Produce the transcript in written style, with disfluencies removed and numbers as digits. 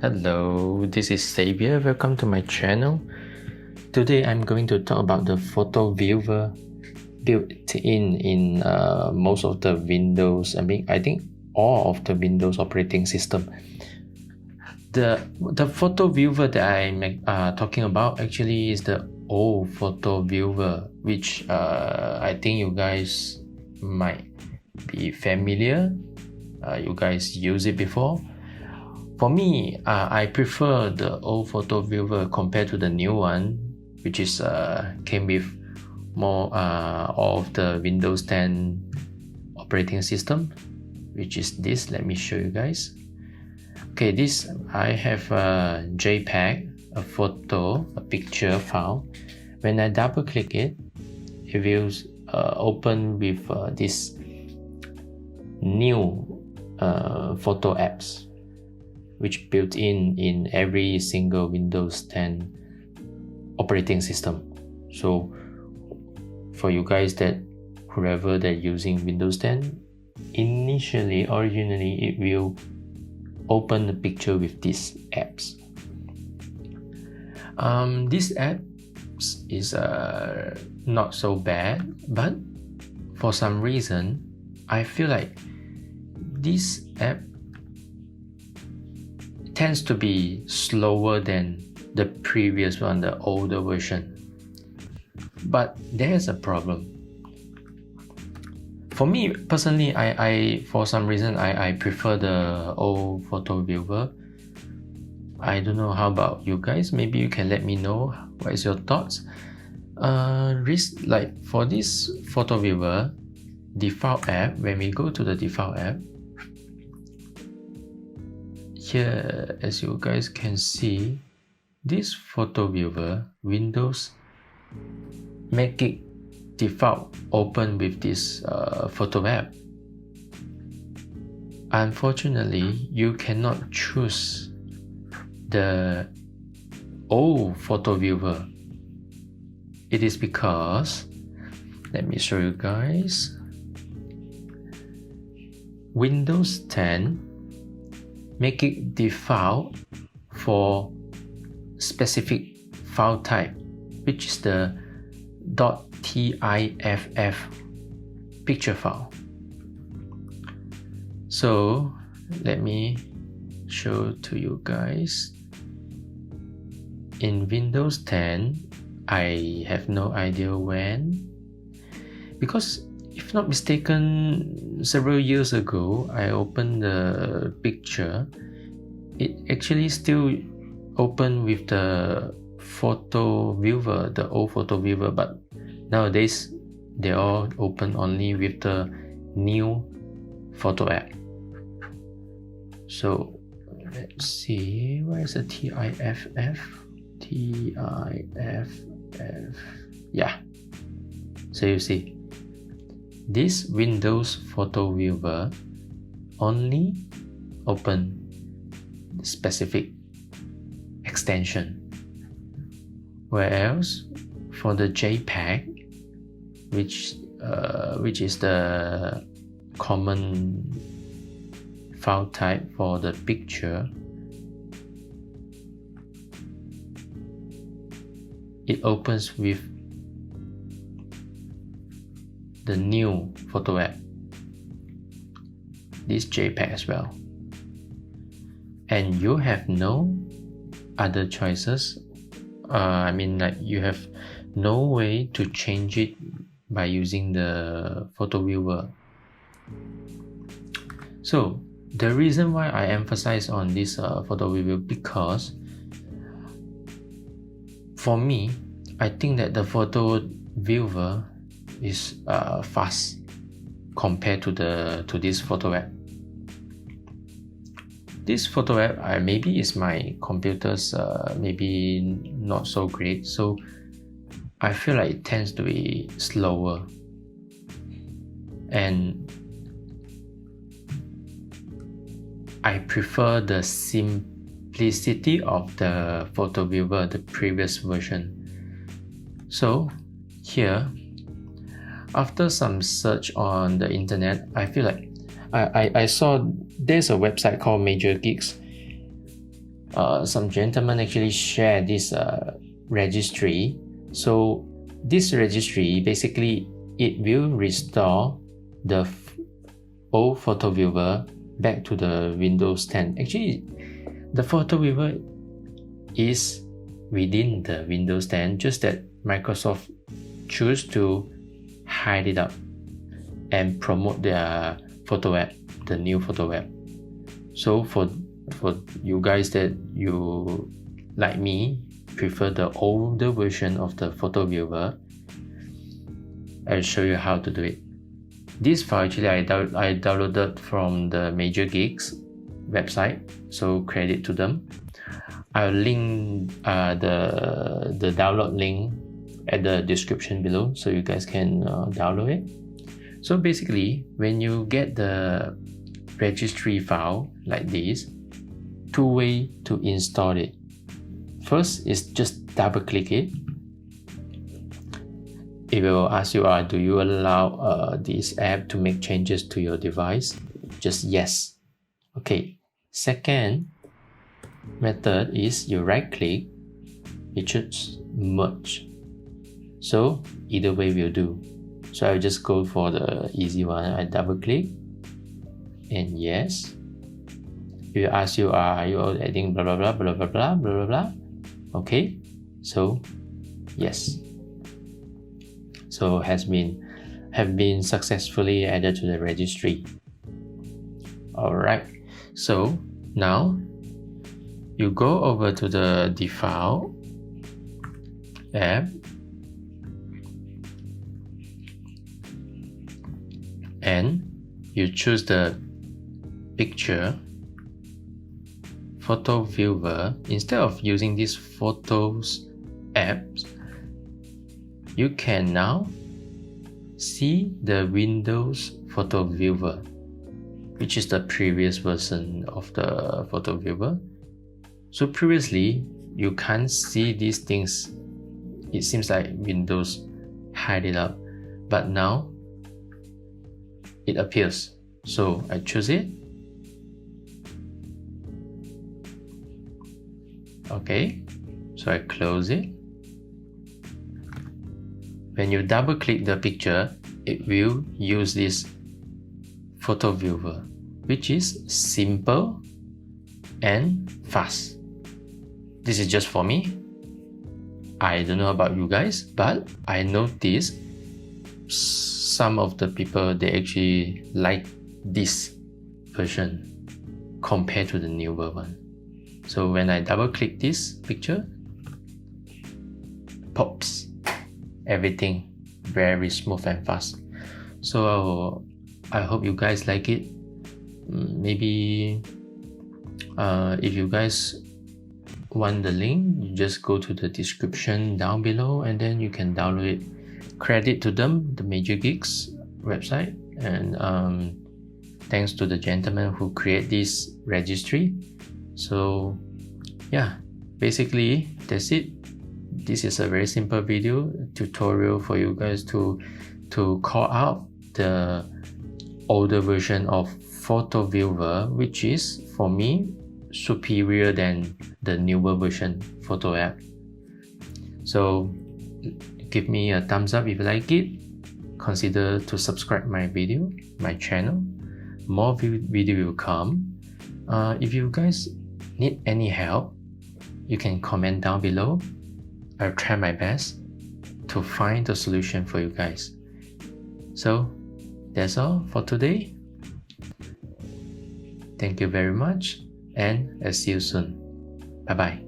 Hello, this is Xavier. Welcome to my channel. Today I'm going to talk about the photo viewer built in most of the Windows. I think all of the Windows operating system. The photo viewer that I'm talking about actually is the old photo viewer, which I think you guys might be familiar. You guys use it before. For me, I prefer the old photo viewer compared to the new one, which is came with more of the Windows 10 operating system, which is this. Let me show you guys. Okay, this I have a JPEG, a photo, a picture file. When I double click it, it will open with this new photo apps, which built in every single Windows 10 operating system. So for you guys whoever that using Windows 10, originally it will open the picture with these apps. This apps is not so bad, but for some reason I feel like this app tends to be slower than the previous one, the older version. But there's a problem. For me personally, I for some reason I prefer the old photo viewer. I don't know, how about you guys? Maybe you can let me know what is your thoughts. Like for this photo viewer default app, when we go to the default app, here, as you guys can see, this photo viewer, Windows make it default open with this photo app. Unfortunately, you cannot choose the old photo viewer. It is because, let me show you guys, Windows 10 make it default for specific file type, which is the .tiff picture file. So let me show to you guys. In Windows 10, I have no idea when, because if not mistaken, several years ago, I opened the picture. It actually still open with the photo viewer, the old photo viewer, but nowadays they all open only with the new photo app. So let's see, where is the TIFF? Yeah. So you see, this Windows photo viewer only open specific extension, whereas for the JPEG, which is the common file type for the picture, it opens with the new photo app, this JPEG as well, and you have no other choices. Like you have no way to change it by using the photo viewer. So the reason why I emphasize on this photo viewer, because for me, I think that the photo viewer is fast compared to this photo app. This photo app, maybe is my computer's maybe not so great, so I feel like it tends to be slower, and I prefer the simplicity of the photo viewer, the previous version. So here, after some search on the internet, I feel like I saw there's a website called Major Geeks. some gentlemen actually share this registry. So this registry, basically it will restore the old photo viewer back to the Windows 10. Actually, the photo viewer is within the Windows 10, just that Microsoft choose to hide it up and promote their photo app, the new photo app. So for you guys that you, like me, prefer the older version of the photo viewer, I'll show you how to do it. This file actually I downloaded from the Major Geeks website, so credit to them. I'll link the download link at the description below, so you guys can download it. So basically, when you get the registry file like this, two ways to install it. First is just double click it. It will ask you, do you allow this app to make changes to your device? Just yes. Okay. Second method is you right click, you choose merge. So either way will do. So I'll just go for the easy one. I double click and yes. It will ask you, are you adding blah blah blah blah blah blah blah blah blah. Okay, so yes. So have been successfully added to the registry. Alright, so now you go over to the default app and you choose the picture photo viewer. Instead of using this photos apps, you can now see the Windows photo viewer, which is the previous version of the photo viewer. So previously you can't see these things. It seems like Windows hide it up, but now it appears. So I choose it. Okay, so I close it. When you double click the picture, it will use this photo viewer, which is simple and fast. This is just for me. I don't know about you guys, but I noticed some of the people, they actually like this version compared to the newer one. So when I double click this picture, pops, everything very smooth and fast. So I hope you guys like it. Maybe if you guys want the link, you just go to the description down below and then you can download it. Credit to them, the Major Geeks website, and thanks to the gentleman who create this registry. So yeah, basically that's it. This is a very simple video tutorial for you guys to call out the older version of photo viewer, which is for me superior than the newer version photo app. So give me a thumbs up if you like it. Consider to subscribe my channel. More video will come. If you guys need any help, you can comment down below. I'll try my best to find the solution for you guys. So that's all for today. Thank you very much, and I'll see you soon. Bye bye.